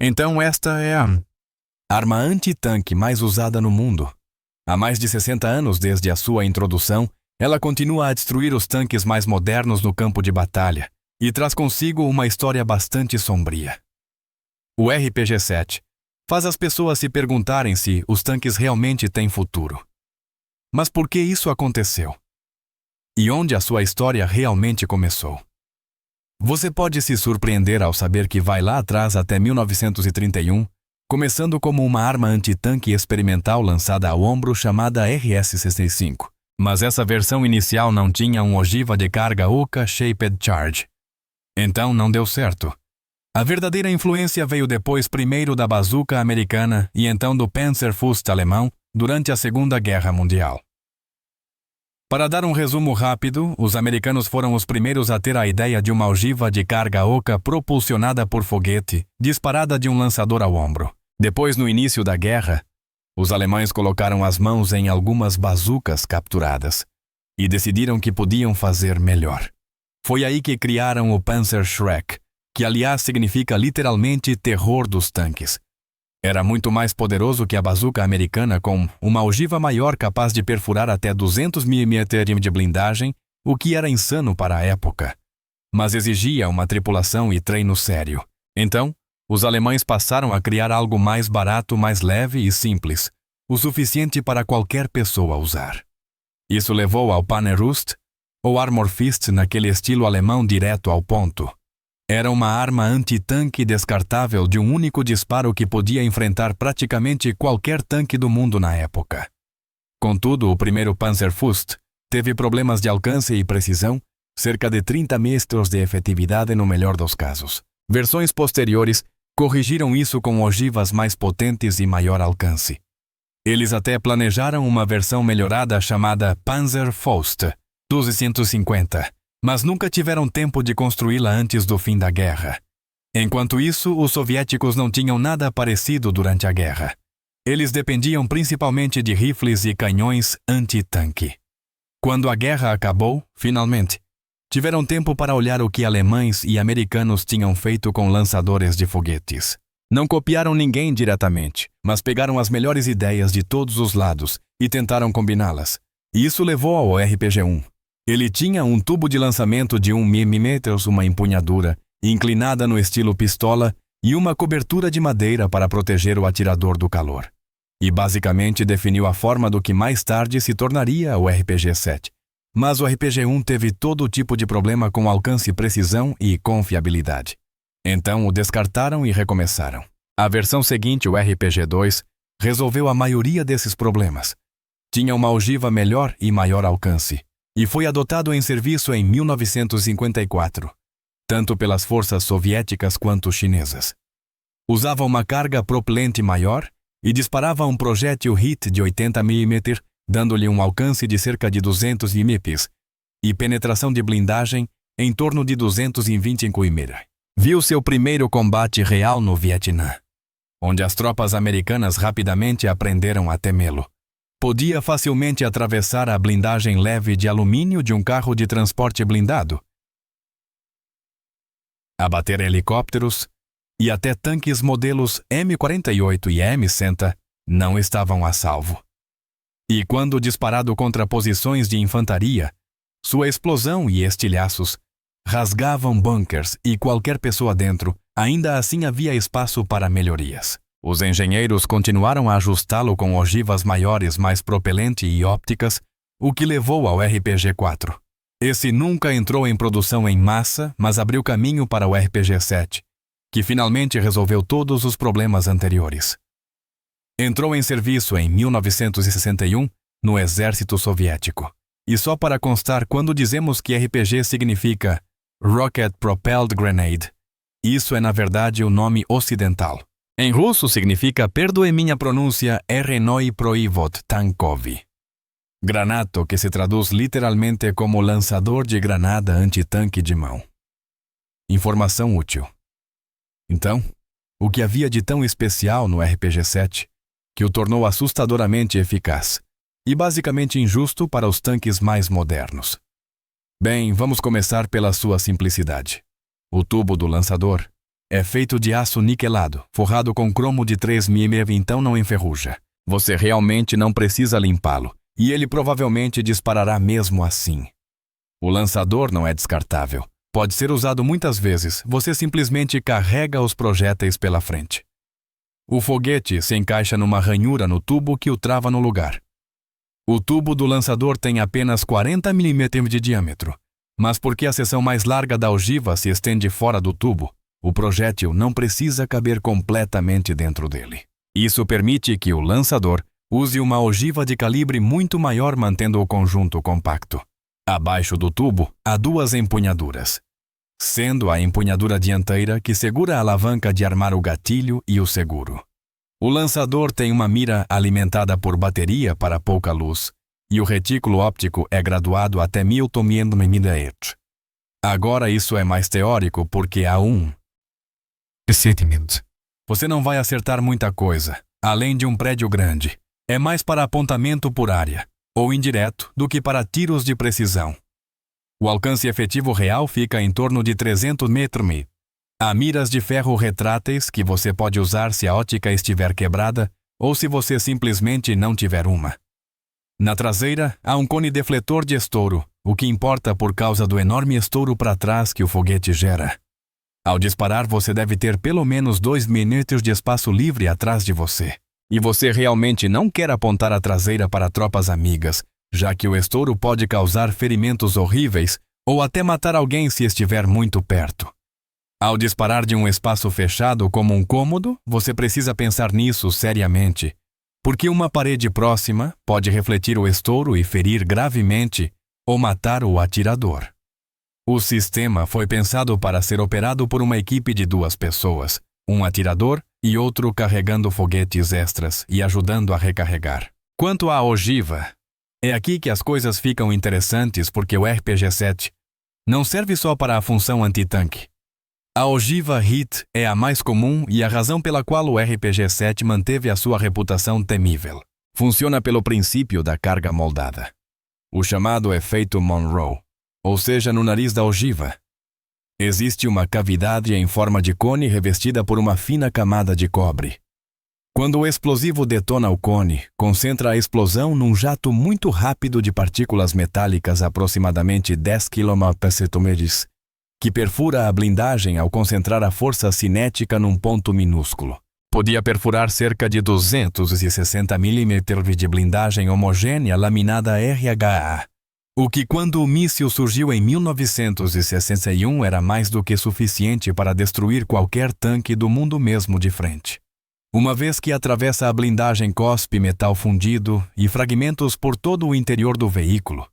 Então esta é a arma anti-tanque mais usada no mundo. Há mais de 60 anos desde a sua introdução, ela continua a destruir os tanques mais modernos no campo de batalha e traz consigo uma história bastante sombria. O RPG-7 faz as pessoas se perguntarem se os tanques realmente têm futuro. Mas por que isso aconteceu? E onde a sua história realmente começou? Você pode se surpreender ao saber que vai lá atrás até 1931, começando como uma arma antitanque experimental lançada ao ombro chamada RS-65. Mas essa versão inicial não tinha uma ogiva de carga Oka Shaped Charge. Então não deu certo. A verdadeira influência veio depois primeiro da bazuca americana e então do Panzerfaust alemão durante a Segunda Guerra Mundial. Para dar um resumo rápido, os americanos foram os primeiros a ter a ideia de uma ogiva de carga Oka propulsionada por foguete, disparada de um lançador ao ombro. Depois, no início da guerra, os alemães colocaram as mãos em algumas bazucas capturadas e decidiram que podiam fazer melhor. Foi aí que criaram o Panzerschreck, que aliás significa literalmente terror dos tanques. Era muito mais poderoso que a bazuca americana, com uma ogiva maior capaz de perfurar até 200 mm de blindagem, o que era insano para a época. Mas exigia uma tripulação e treino sério. Então, os alemães passaram a criar algo mais barato, mais leve e simples, o suficiente para qualquer pessoa usar. Isso levou ao Panzerfaust, ou Armor Fist naquele estilo alemão direto ao ponto. Era uma arma anti-tanque descartável de um único disparo que podia enfrentar praticamente qualquer tanque do mundo na época. Contudo, o primeiro Panzerfaust teve problemas de alcance e precisão, cerca de 30 metros de efetividade no melhor dos casos. Versões posteriores corrigiram isso com ogivas mais potentes e maior alcance. Eles até planejaram uma versão melhorada chamada Panzerfaust 1250, mas nunca tiveram tempo de construí-la antes do fim da guerra. Enquanto isso, os soviéticos não tinham nada parecido durante a guerra. Eles dependiam principalmente de rifles e canhões anti-tanque. Quando a guerra acabou, finalmente, tiveram tempo para olhar o que alemães e americanos tinham feito com lançadores de foguetes. Não copiaram ninguém diretamente, mas pegaram as melhores ideias de todos os lados e tentaram combiná-las. E isso levou ao RPG-1. Ele tinha um tubo de lançamento de 1 mm, uma empunhadura, inclinada no estilo pistola e uma cobertura de madeira para proteger o atirador do calor. E basicamente definiu a forma do que mais tarde se tornaria o RPG-7. Mas o RPG-1 teve todo tipo de problema com alcance, precisão e confiabilidade. Então o descartaram e recomeçaram. A versão seguinte, o RPG-2, resolveu a maioria desses problemas. Tinha uma ogiva melhor e maior alcance, e foi adotado em serviço em 1954, tanto pelas forças soviéticas quanto chinesas. Usava uma carga propelente maior e disparava um projétil HIT de 80 mm, dando-lhe um alcance de cerca de 200 mm e penetração de blindagem em torno de 225 mm. Viu seu primeiro combate real no Vietnã, onde as tropas americanas rapidamente aprenderam a temê-lo. Podia facilmente atravessar a blindagem leve de alumínio de um carro de transporte blindado, abater helicópteros e até tanques modelos M48 e M100 não estavam a salvo. E quando disparado contra posições de infantaria, sua explosão e estilhaços rasgavam bunkers e qualquer pessoa dentro, ainda assim havia espaço para melhorias. Os engenheiros continuaram a ajustá-lo com ogivas maiores, mais propelente e ópticas, o que levou ao RPG-4. Esse nunca entrou em produção em massa, mas abriu caminho para o RPG-7, que finalmente resolveu todos os problemas anteriores. Entrou em serviço em 1961 no Exército Soviético. E só para constar, quando dizemos que RPG significa Rocket Propelled Grenade, isso é na verdade o nome ocidental. Em russo significa, perdoe minha pronúncia, Ernoi Proivod Tankov. Granato, que se traduz literalmente como lançador de granada antitanque de mão. Informação útil. Então, o que havia de tão especial no RPG-7 que o tornou assustadoramente eficaz e basicamente injusto para os tanques mais modernos? Bem, vamos começar pela sua simplicidade. O tubo do lançador É feito de aço niquelado, forrado com cromo de 3 mm, então não enferruja. Você realmente não precisa limpá-lo, e ele provavelmente disparará mesmo assim. O lançador não é descartável. Pode ser usado muitas vezes, você simplesmente carrega os projéteis pela frente. O foguete se encaixa numa ranhura no tubo que o trava no lugar. O tubo do lançador tem apenas 40 mm de diâmetro, mas porque a seção mais larga da ogiva se estende fora do tubo, o projétil não precisa caber completamente dentro dele. Isso permite que o lançador use uma ogiva de calibre muito maior, mantendo o conjunto compacto. Abaixo do tubo há 2 empunhaduras, sendo a empunhadura dianteira que segura a alavanca de armar o gatilho e o seguro. O lançador tem uma mira alimentada por bateria para pouca luz, e o retículo óptico é graduado até 1000 mm. Agora isso é mais teórico porque há procedimento. Você não vai acertar muita coisa, além de um prédio grande. É mais para apontamento por área, ou indireto, do que para tiros de precisão. O alcance efetivo real fica em torno de 300 metros. Há miras de ferro retráteis que você pode usar se a ótica estiver quebrada ou se você simplesmente não tiver uma. Na traseira, há um cone defletor de estouro, o que importa por causa do enorme estouro para trás que o foguete gera. Ao disparar, você deve ter pelo menos 2 minutos de espaço livre atrás de você. E você realmente não quer apontar a traseira para tropas amigas, já que o estouro pode causar ferimentos horríveis ou até matar alguém se estiver muito perto. Ao disparar de um espaço fechado como um cômodo, você precisa pensar nisso seriamente, porque uma parede próxima pode refletir o estouro e ferir gravemente ou matar o atirador. O sistema foi pensado para ser operado por uma equipe de 2 pessoas, um atirador e outro carregando foguetes extras e ajudando a recarregar. Quanto à ogiva, é aqui que as coisas ficam interessantes porque o RPG-7 não serve só para a função antitanque. A ogiva HIT é a mais comum e a razão pela qual o RPG-7 manteve a sua reputação temível. Funciona pelo princípio da carga moldada, o chamado efeito Monroe, ou seja, no nariz da ogiva. Existe uma cavidade em forma de cone revestida por uma fina camada de cobre. Quando o explosivo detona o cone, concentra a explosão num jato muito rápido de partículas metálicas, aproximadamente 10 km/s, que perfura a blindagem ao concentrar a força cinética num ponto minúsculo. Podia perfurar cerca de 260 mm de blindagem homogênea laminada RHA. O que, quando o míssil surgiu em 1961, era mais do que suficiente para destruir qualquer tanque do mundo mesmo de frente. Uma vez que atravessa a blindagem, cospe metal fundido e fragmentos por todo o interior do veículo.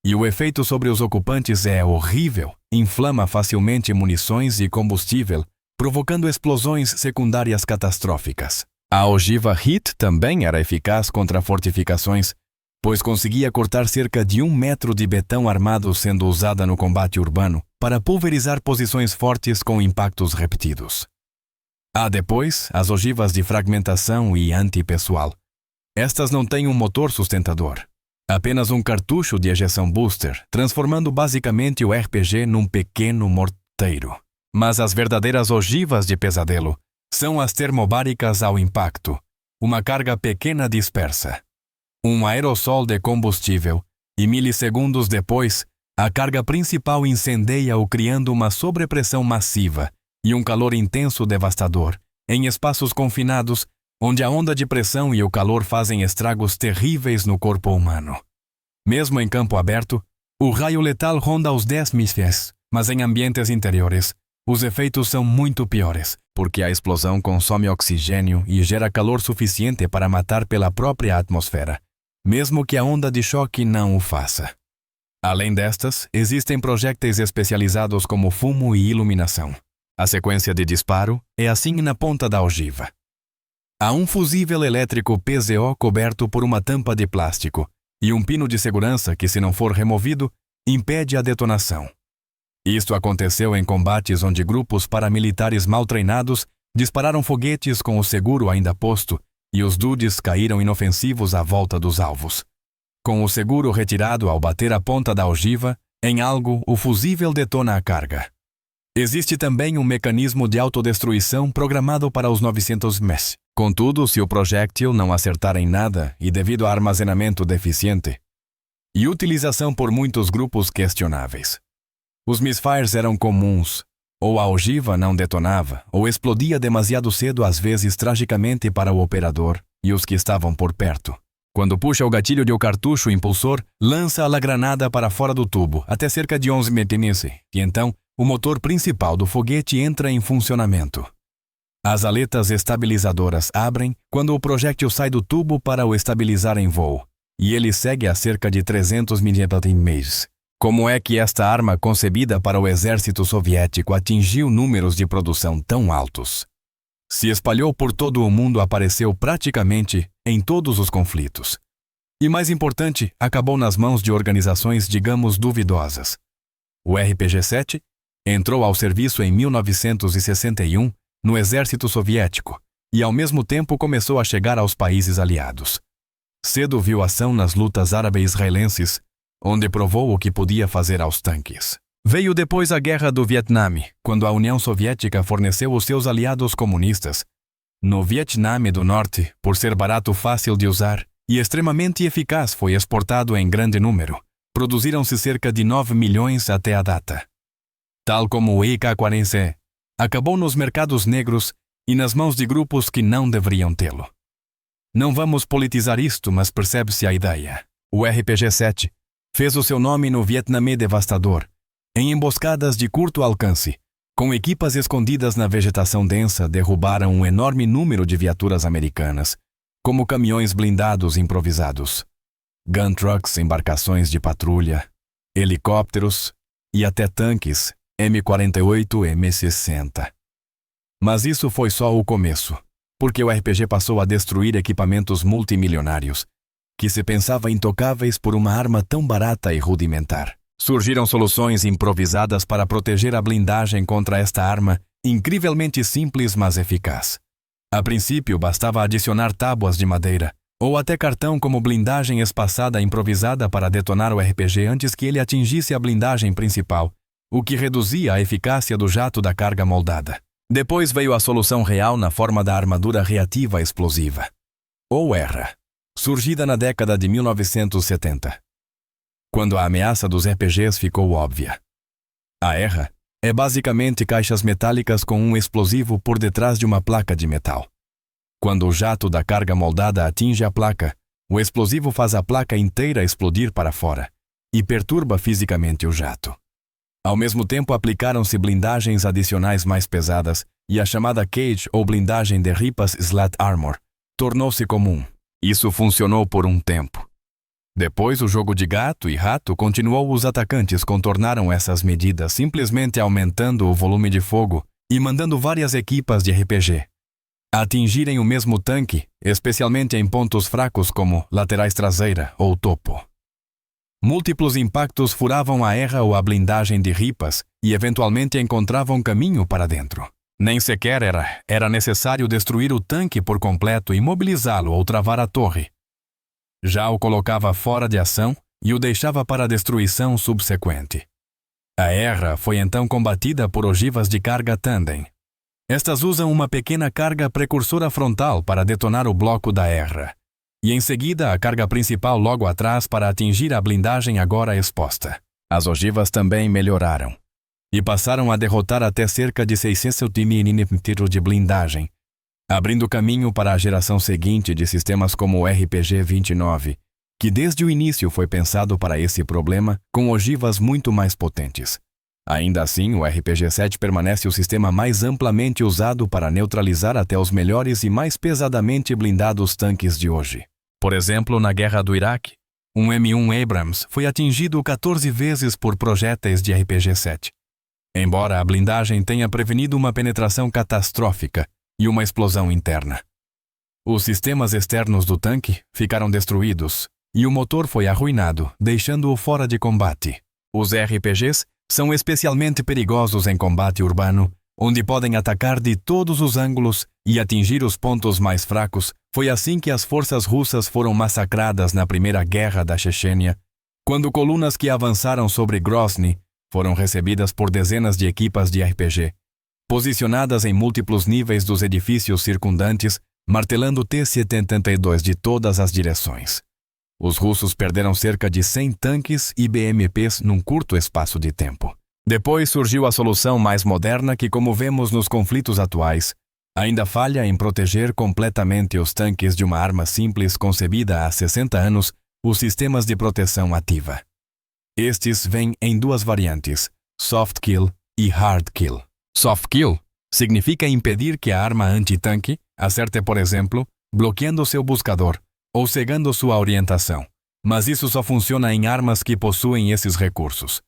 E o efeito sobre os ocupantes é horrível, inflama facilmente munições e combustível, provocando explosões secundárias catastróficas. A ogiva HIT também era eficaz contra fortificações, pois conseguia cortar cerca de 1 metro de betão armado, sendo usada no combate urbano para pulverizar posições fortes com impactos repetidos. Há depois as ogivas de fragmentação e antipessoal. Estas não têm um motor sustentador, apenas um cartucho de ejeção booster, transformando basicamente o RPG num pequeno morteiro. Mas as verdadeiras ogivas de pesadelo são as termobáricas ao impacto, uma carga pequena dispersa. Um aerossol de combustível, e milissegundos depois, a carga principal incendeia-o, criando uma sobrepressão massiva e um calor intenso devastador, em espaços confinados, onde a onda de pressão e o calor fazem estragos terríveis no corpo humano. Mesmo em campo aberto, o raio letal ronda os 10 mísseis, mas em ambientes interiores, os efeitos são muito piores, porque a explosão consome oxigênio e gera calor suficiente para matar pela própria atmosfera, mesmo que a onda de choque não o faça. Além destas, existem projéteis especializados como fumo e iluminação. A sequência de disparo é assim na ponta da ogiva. Há um fusível elétrico PZO coberto por uma tampa de plástico e um pino de segurança que, se não for removido, impede a detonação. Isto aconteceu em combates onde grupos paramilitares mal treinados dispararam foguetes com o seguro ainda posto e os dudes caíram inofensivos à volta dos alvos. Com o seguro retirado ao bater a ponta da ogiva, em algo, o fusível detona a carga. Existe também um mecanismo de autodestruição programado para os 900 ms. Contudo, se o projétil não acertar em nada e devido a armazenamento deficiente e utilização por muitos grupos questionáveis, os misfires eram comuns, ou a ogiva não detonava, ou explodia demasiado cedo, às vezes tragicamente para o operador e os que estavam por perto. Quando puxa o gatilho de o cartucho impulsor, lança a granada para fora do tubo, até cerca de 11 metros, e então o motor principal do foguete entra em funcionamento. As aletas estabilizadoras abrem quando o projétil sai do tubo para o estabilizar em voo, e ele segue a cerca de 300 milhas. Como é que esta arma concebida para o exército soviético atingiu números de produção tão altos? Se espalhou por todo o mundo, apareceu praticamente em todos os conflitos. E mais importante, acabou nas mãos de organizações, digamos, duvidosas. O RPG-7 entrou ao serviço em 1961 no exército soviético e ao mesmo tempo começou a chegar aos países aliados. Cedo viu ação nas lutas árabe-israelenses, onde provou o que podia fazer aos tanques. Veio depois a Guerra do Vietnã, quando a União Soviética forneceu os seus aliados comunistas. No Vietnã do Norte, por ser barato, fácil de usar e extremamente eficaz, foi exportado em grande número. Produziram-se cerca de 9 milhões até a data. Tal como o AK-47, acabou nos mercados negros e nas mãos de grupos que não deveriam tê-lo. Não vamos politizar isto, mas percebe-se a ideia. O RPG-7 fez o seu nome no Vietnã devastador, em emboscadas de curto alcance, com equipas escondidas na vegetação densa, derrubaram um enorme número de viaturas americanas, como caminhões blindados improvisados, gun trucks, embarcações de patrulha, helicópteros e até tanques M48 e M60. Mas isso foi só o começo, porque o RPG passou a destruir equipamentos multimilionários, que se pensava intocáveis por uma arma tão barata e rudimentar. Surgiram soluções improvisadas para proteger a blindagem contra esta arma, incrivelmente simples mas eficaz. A princípio, bastava adicionar tábuas de madeira, ou até cartão como blindagem espaçada improvisada para detonar o RPG antes que ele atingisse a blindagem principal, o que reduzia a eficácia do jato da carga moldada. Depois veio a solução real na forma da armadura reativa explosiva, ou ERA, surgida na década de 1970, quando a ameaça dos RPGs ficou óbvia. A ERA é basicamente caixas metálicas com um explosivo por detrás de uma placa de metal. Quando o jato da carga moldada atinge a placa, o explosivo faz a placa inteira explodir para fora e perturba fisicamente o jato. Ao mesmo tempo, aplicaram-se blindagens adicionais mais pesadas e a chamada cage ou blindagem de ripas slat armor tornou-se comum. Isso funcionou por um tempo. Depois, o jogo de gato e rato continuou. Os atacantes contornaram essas medidas simplesmente aumentando o volume de fogo e mandando várias equipas de RPG atingirem o mesmo tanque, especialmente em pontos fracos como laterais traseira ou topo. Múltiplos impactos furavam a ERA ou a blindagem de ripas e eventualmente encontravam caminho para dentro. Nem sequer era necessário destruir o tanque por completo, imobilizá-lo ou travar a torre. Já o colocava fora de ação e o deixava para a destruição subsequente. A ERA foi então combatida por ogivas de carga tandem. Estas usam uma pequena carga precursora frontal para detonar o bloco da ERA, e em seguida a carga principal logo atrás para atingir a blindagem agora exposta. As ogivas também melhoraram e passaram a derrotar até cerca de 600 mm de blindagem, abrindo caminho para a geração seguinte de sistemas como o RPG-29, que desde o início foi pensado para esse problema, com ogivas muito mais potentes. Ainda assim, o RPG-7 permanece o sistema mais amplamente usado para neutralizar até os melhores e mais pesadamente blindados tanques de hoje. Por exemplo, na Guerra do Iraque, um M1 Abrams foi atingido 14 vezes por projéteis de RPG-7. Embora a blindagem tenha prevenido uma penetração catastrófica e uma explosão interna. Os sistemas externos do tanque ficaram destruídos e o motor foi arruinado, deixando-o fora de combate. Os RPGs são especialmente perigosos em combate urbano, onde podem atacar de todos os ângulos e atingir os pontos mais fracos. Foi assim que as forças russas foram massacradas na Primeira Guerra da Chechênia, quando colunas que avançaram sobre Grozny foram recebidas por dezenas de equipas de RPG, posicionadas em múltiplos níveis dos edifícios circundantes, martelando T-72 de todas as direções. Os russos perderam cerca de 100 tanques e BMPs num curto espaço de tempo. Depois surgiu a solução mais moderna que, como vemos nos conflitos atuais, ainda falha em proteger completamente os tanques de uma arma simples concebida há 60 anos, os sistemas de proteção ativa. Estes vêm em duas variantes, Soft Kill e Hard Kill. Soft Kill significa impedir que a arma anti-tanque acerte, por exemplo, bloqueando seu buscador ou cegando sua orientação, mas isso só funciona em armas que possuem esses recursos.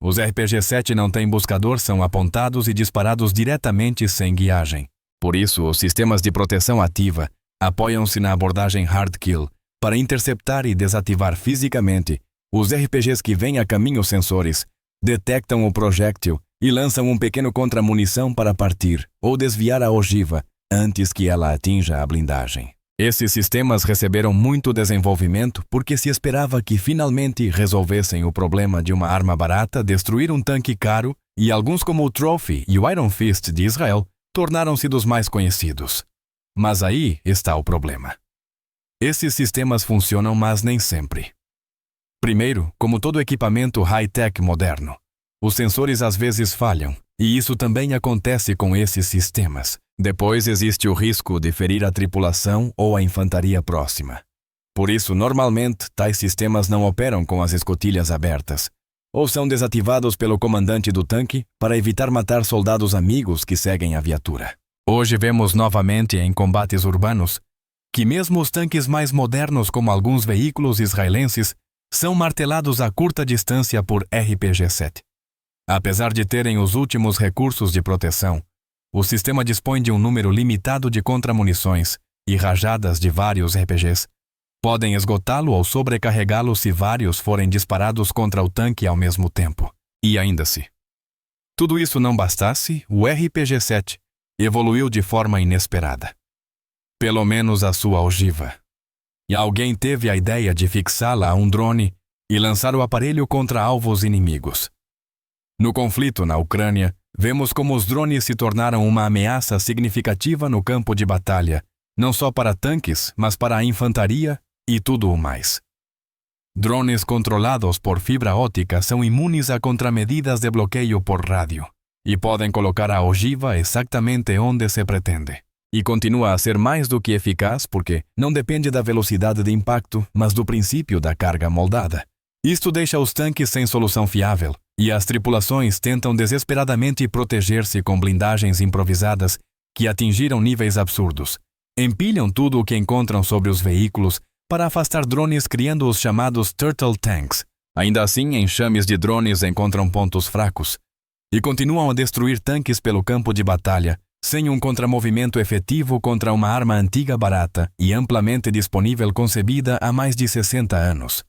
Os RPG-7 não têm buscador, são apontados e disparados diretamente sem guiagem. Por isso, os sistemas de proteção ativa apoiam-se na abordagem Hard Kill para interceptar e desativar fisicamente os RPGs que vêm a caminho sensores, detectam o projétil e lançam um pequeno contra-munição para partir ou desviar a ogiva antes que ela atinja a blindagem. Esses sistemas receberam muito desenvolvimento porque se esperava que finalmente resolvessem o problema de uma arma barata destruir um tanque caro, e alguns como o Trophy e o Iron Fist de Israel tornaram-se dos mais conhecidos. Mas aí está o problema. Esses sistemas funcionam, mas nem sempre. Primeiro, como todo equipamento high-tech moderno, os sensores às vezes falham, e isso também acontece com esses sistemas. Depois existe o risco de ferir a tripulação ou a infantaria próxima. Por isso, normalmente, tais sistemas não operam com as escotilhas abertas, ou são desativados pelo comandante do tanque para evitar matar soldados amigos que seguem a viatura. Hoje vemos novamente em combates urbanos que mesmo os tanques mais modernos, como alguns veículos israelenses, são martelados a curta distância por RPG-7. Apesar de terem os últimos recursos de proteção, o sistema dispõe de um número limitado de contramunições e rajadas de vários RPGs. Podem esgotá-lo ou sobrecarregá-lo se vários forem disparados contra o tanque ao mesmo tempo. E ainda se tudo isso não bastasse, o RPG-7 evoluiu de forma inesperada. Pelo menos a sua ogiva. E alguém teve a ideia de fixá-la a um drone e lançar o aparelho contra alvos inimigos. No conflito na Ucrânia, vemos como os drones se tornaram uma ameaça significativa no campo de batalha, não só para tanques, mas para a infantaria e tudo o mais. Drones controlados por fibra óptica são imunes a contramedidas de bloqueio por rádio e podem colocar a ogiva exatamente onde se pretende. E continua a ser mais do que eficaz porque não depende da velocidade de impacto, mas do princípio da carga moldada. Isto deixa os tanques sem solução fiável, e as tripulações tentam desesperadamente proteger-se com blindagens improvisadas que atingiram níveis absurdos. Empilham tudo o que encontram sobre os veículos para afastar drones, criando os chamados Turtle Tanks. Ainda assim, enxames de drones encontram pontos fracos e continuam a destruir tanques pelo campo de batalha, sem um contramovimento efetivo contra uma arma antiga barata e amplamente disponível concebida há mais de 60 anos.